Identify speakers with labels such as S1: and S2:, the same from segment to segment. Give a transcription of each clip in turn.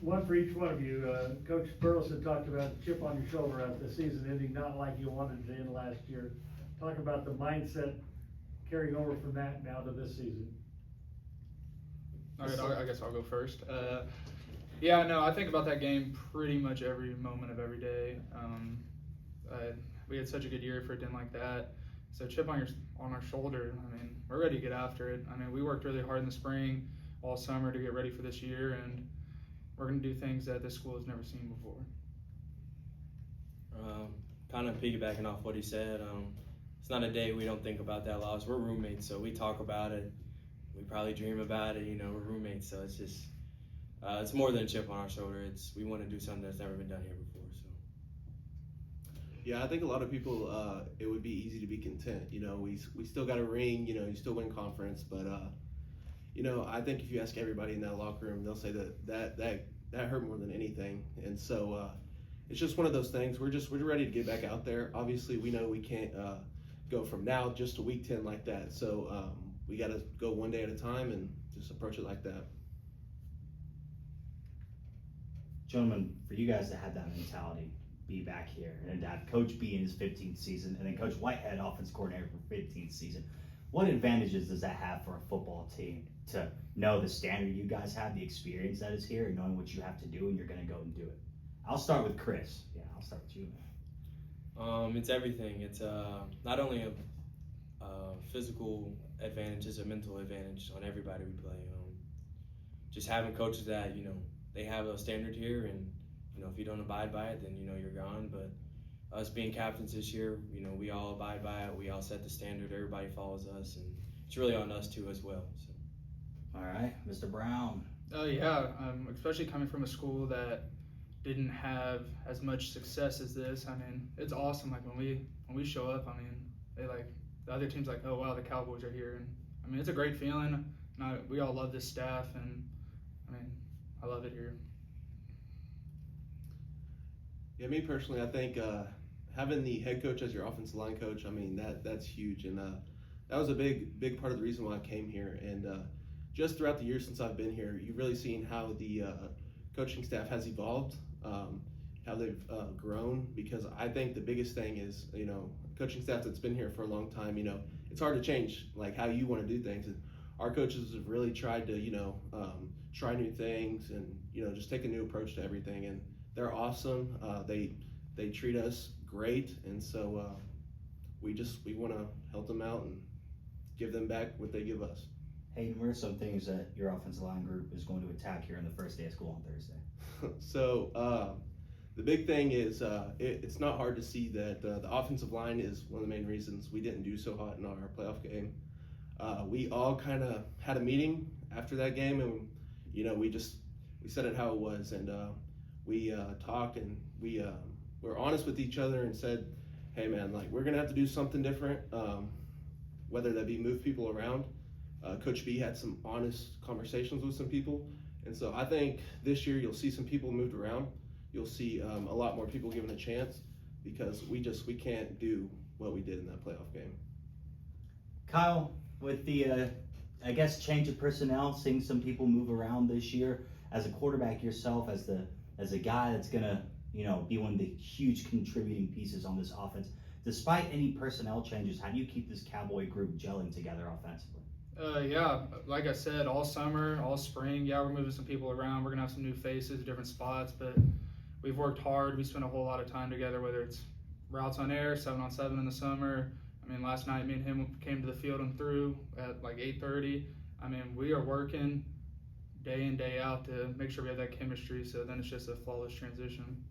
S1: one for each one of you. Coach Burleson talked about the chip on your shoulder after the season ending, not like you wanted it to end last year. Talk about the mindset carrying over from that now to this season.
S2: All right, I guess I'll go first. Yeah, no, I think about that game pretty much every moment of every day. We had such a good year for it didn't like that. So chip on our shoulder. I mean, we're ready to get after it. I mean, we worked really hard in the spring, all summer to get ready for this year, and we're going to do things that this school has never seen before.
S3: Kind of piggybacking off what he said, it's not a day we don't think about that loss. We're roommates, so we talk about it. We probably dream about it. We're roommates, so it's just it's more than a chip on our shoulder. We want to do something that's never been done here before. So.
S4: Yeah, I think a lot of people, it would be easy to be content. We still got a ring. You still win conference, but I think if you ask everybody in that locker room, they'll say that hurt more than anything. And so it's just one of those things. We're ready to get back out there. Obviously, we know we can't go from now just to week 10 like that. So we got to go one day at a time and just approach it like that.
S5: Gentlemen, for you guys to have that mentality, be back here, and to have Coach B in his 15th season, and then Coach Whitehead, offense coordinator for 15th season, what advantages does that have for a football team to know the standard you guys have, the experience that is here, and knowing what you have to do, and you're going to go and do it? I'll start with Kris. Yeah, I'll start with you, man.
S3: It's everything. It's not only a physical advantage, it's a mental advantage on everybody we play. Just having coaches that, they have a standard here, and, if you don't abide by it, then, you're gone. But us being captains this year, we all abide by it. We all set the standard. Everybody follows us, and it's really on us too as well. So.
S5: All right, Mr. Brown.
S2: Oh yeah, especially coming from a school that didn't have as much success as this. I mean, it's awesome. Like when we show up, I mean, the other team's like, oh wow, the Cowboys are here, and I mean, it's a great feeling. We all love this staff, and I mean, I love it here.
S4: Yeah, me personally, I think having the head coach as your offensive line coach, I mean, that's huge, and that was a big part of the reason why I came here. And just throughout the years since I've been here, you've really seen how the coaching staff has evolved, how they've grown. Because I think the biggest thing is, coaching staff that's been here for a long time, it's hard to change like how you want to do things. And our coaches have really tried to, try new things and just take a new approach to everything. And they're awesome. They treat us great, and so we want to help them out and give them back what they give us.
S5: Hayden, what are some things that your offensive line group is going to attack here on the first day of school on Thursday?
S4: So the big thing is it's not hard to see that the offensive line is one of the main reasons we didn't do so hot in our playoff game. We all kind of had a meeting after that game, and we said it how it was, and we talked, and we were honest with each other and said, hey man, like we're gonna have to do something different, whether that be move people around. Coach B had some honest conversations with some people, and so I think this year you'll see some people moved around. You'll see a lot more people given a chance, because we can't do what we did in that playoff game.
S5: Kyle, with the I guess change of personnel, seeing some people move around this year, as a quarterback yourself, as a guy that's gonna be one of the huge contributing pieces on this offense, despite any personnel changes, how do you keep this Cowboy group gelling together offensively?
S2: Yeah, like I said, all summer, all spring, we're moving some people around. We're going to have some new faces, different spots, but we've worked hard. We spent a whole lot of time together, whether it's routes on air, 7-on-7 in the summer. I mean, last night, me and him came to the field and threw at like 8:30. I mean, we are working day in, day out to make sure we have that chemistry, so then it's just a flawless transition.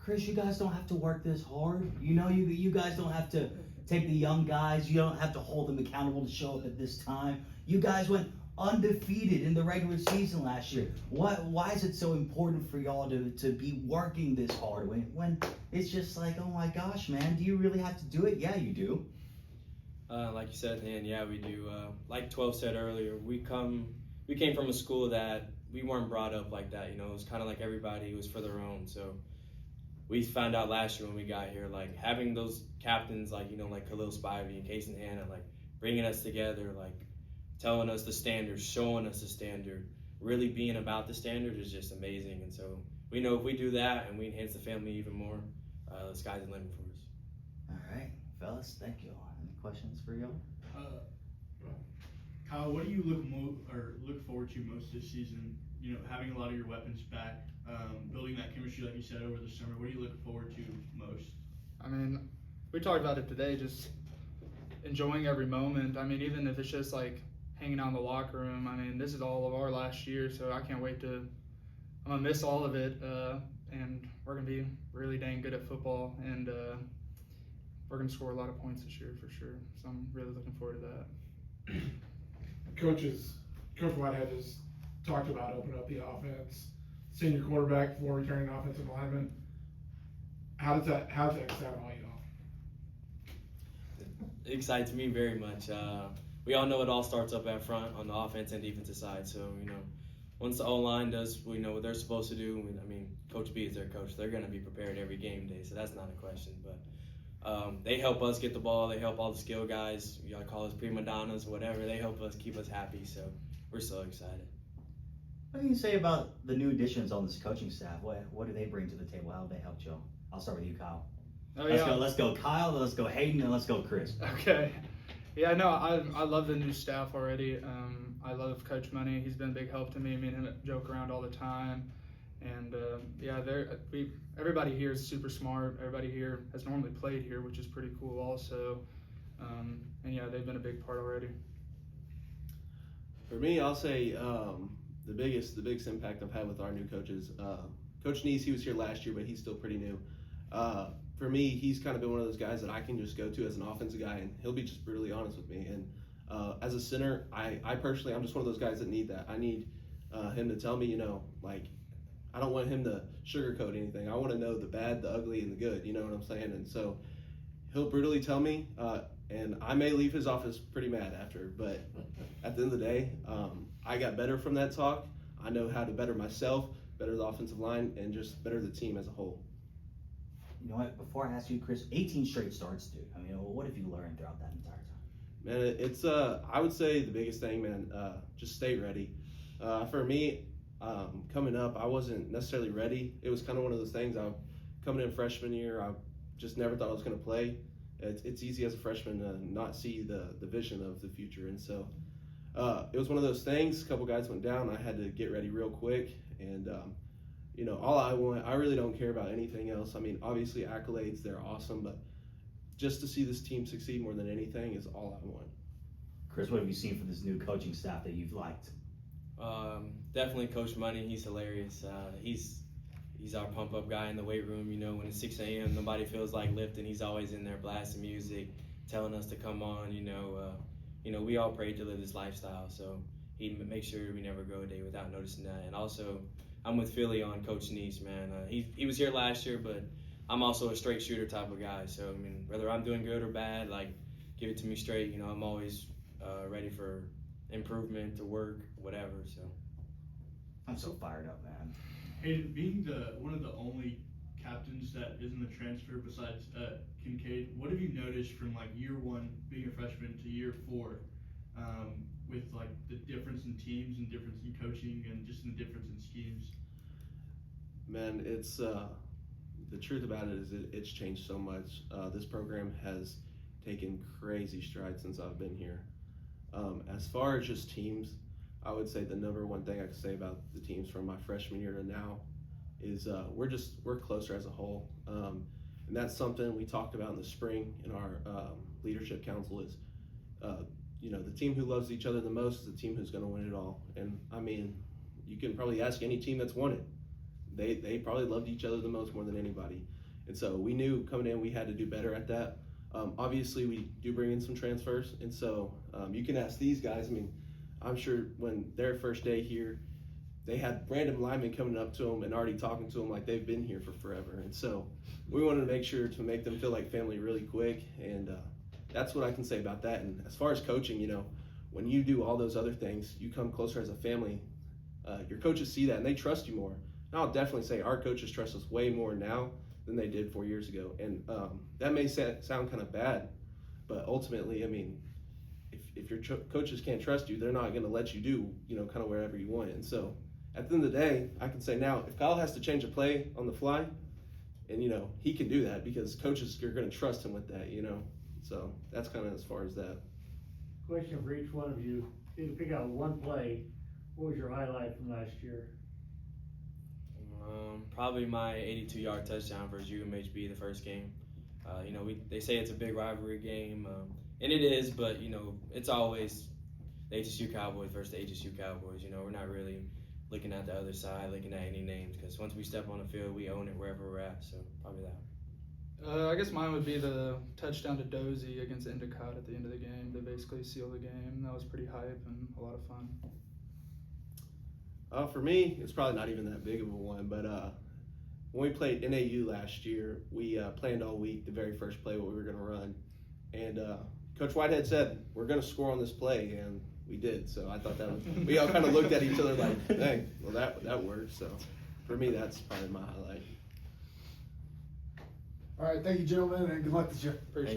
S5: Kris, you guys don't have to work this hard. You guys don't have to take the young guys. You don't have to hold them accountable to show up at this time. You guys went undefeated in the regular season last year. Why is it so important for y'all to be working this hard when it's just like, oh my gosh, man, do you really have to do it? Yeah, you do.
S3: Like you said, Dan, yeah, we do. Like 12 said earlier, we came from a school that we weren't brought up like that. It was kind of like everybody was for their own. So we found out last year when we got here, like having those captains, like Khalil Spivey and Case and Hannah, like bringing us together, like telling us the standards, showing us the standard, really being about the standard is just amazing. And so we know if we do that and we enhance the family even more, the sky's the limit for us.
S5: All right, fellas, thank you. Any questions for y'all?
S6: Kyle, what do you look forward to most this season? You know, having a lot of your weapons back, building that chemistry, like you said, over the summer. What do you look forward to most?
S2: I mean, we talked about it today, just enjoying every moment. I mean, even if it's just like hanging out in the locker room. I mean, this is all of our last year, so I can't wait to. I'm gonna miss all of it, and we're gonna be really dang good at football, and we're gonna score a lot of points this year for sure. So I'm really looking forward to that.
S7: Coach Whitehead has talked about opening up the offense, senior quarterback, 4 returning offensive linemen. How's that excite all y'all?
S3: It excites me very much. We all know it all starts up at front on the offense and defensive side. So, you know, once the O-line does, we know what they're supposed to do. I mean, Coach B is their coach. They're going to be prepared every game day, so that's not a question. But they help us get the ball. They help all the skill guys. You gotta call us prima donnas, whatever. They help us keep us happy. So we're so excited.
S5: What do you say about the new additions on this coaching staff? What do they bring to the table? How do they help y'all? I'll start with you, Kyle.
S2: Oh,
S5: Let's go Kyle, let's go Hayden, and let's go Kris.
S2: Okay. Yeah, no, I love the new staff already. I love Coach Money. He's been a big help to me. Me and him joke around all the time. And yeah, everybody here is super smart. Everybody here has normally played here, which is pretty cool also. And yeah, they've been a big part already.
S4: For me, I'll say the biggest impact I've had with our new coaches. Coach Neese, he was here last year, but he's still pretty new. For me, he's kind of been one of those guys that I can just go to as an offensive guy, and he'll be just brutally honest with me. And as a center, I personally, I'm just one of those guys that need that. I need him to tell me, you know, like, I don't want him to sugarcoat anything. I want to know the bad, the ugly, and the good. You know what I'm saying? And so he'll brutally tell me, and I may leave his office pretty mad after. But at the end of the day, I got better from that talk. I know how to better myself, better the offensive line, and just better the team as a whole.
S5: You know what? Before I ask you, Kris, 18 straight starts, dude. I mean, what have you learned throughout that entire time?
S4: Man, it's I would say the biggest thing, man, just stay ready. For me, coming up, I wasn't necessarily ready. It was kind of one of those things. Coming in freshman year, I just never thought I was going to play. It's easy as a freshman to not see the vision of the future, and so it was one of those things. A couple guys went down. I had to get ready real quick, and you know, all I want, I really don't care about anything else. I mean, obviously accolades, they're awesome, but just to see this team succeed more than anything is all I want.
S5: Kris, what have you seen from this new coaching staff that you've liked?
S3: Definitely Coach Money. He's hilarious. He's our pump up guy in the weight room. You know, when it's 6 a.m., nobody feels like lifting. He's always in there blasting music, telling us to come on. You know, we all pray to live this lifestyle, so he makes sure we never go a day without noticing that. And also, I'm with Philly on Coach Neese, man. He was here last year, but I'm also a straight shooter type of guy. So, I mean, whether I'm doing good or bad, like, give it to me straight. You know, I'm always ready for improvement, to work, whatever. So
S5: I'm so fired up, man.
S6: Hayden, being one of the only captains that isn't a transfer besides Kincaid, what have you noticed from like year 1 being a freshman to year 4, with like the difference in teams and difference in coaching and just the difference in schemes?
S4: Man, it's the truth about it is it's changed so much. This program has taken crazy strides since I've been here. As far as just teams, I would say the number one thing I can say about the teams from my freshman year to now is we're closer as a whole. And that's something we talked about in the spring in our leadership council is, you know, the team who loves each other the most is the team who's going to win it all. And I mean, you can probably ask any team that's won it. They probably loved each other the most more than anybody. And so we knew coming in we had to do better at that. Obviously, we do bring in some transfers. And so you can ask these guys. I mean, I'm sure when their first day here, they had random linemen coming up to them and already talking to them like they've been here for forever. And so we wanted to make sure to make them feel like family really quick. And that's what I can say about that. And as far as coaching, you know, when you do all those other things, you come closer as a family. Your coaches see that and they trust you more. And I'll definitely say our coaches trust us way more now than they did 4 years ago. And that may sound kind of bad, but ultimately, I mean, if your coaches can't trust you, they're not going to let you do, kind of wherever you want. And so at the end of the day, I can say now, if Kyle has to change a play on the fly, and, he can do that because coaches are going to trust him with that, So that's kind of as far as that.
S1: Question for each one of you. If you pick out one play, what was your highlight from last year?
S3: Probably my 82-yard touchdown versus UMHB the first game. They say it's a big rivalry game, and it is, but, it's always the HSU Cowboys versus the HSU Cowboys. We're not really looking at the other side, looking at any names, because once we step on the field, we own it wherever we're at, so probably that.
S2: I guess mine would be the touchdown to Dozie against Endicott at the end of the game to basically seal the game. That was pretty hype and a lot of fun.
S4: For me, it's probably not even that big of a one, but when we played NAU last year, we planned all week the very first play what we were going to run, and Coach Whitehead said, we're going to score on this play, and we did. So I thought we all kind of looked at each other like, dang, well that worked. So for me, that's probably my highlight.
S7: All right, thank you, gentlemen, and good luck this year.
S2: Appreciate it.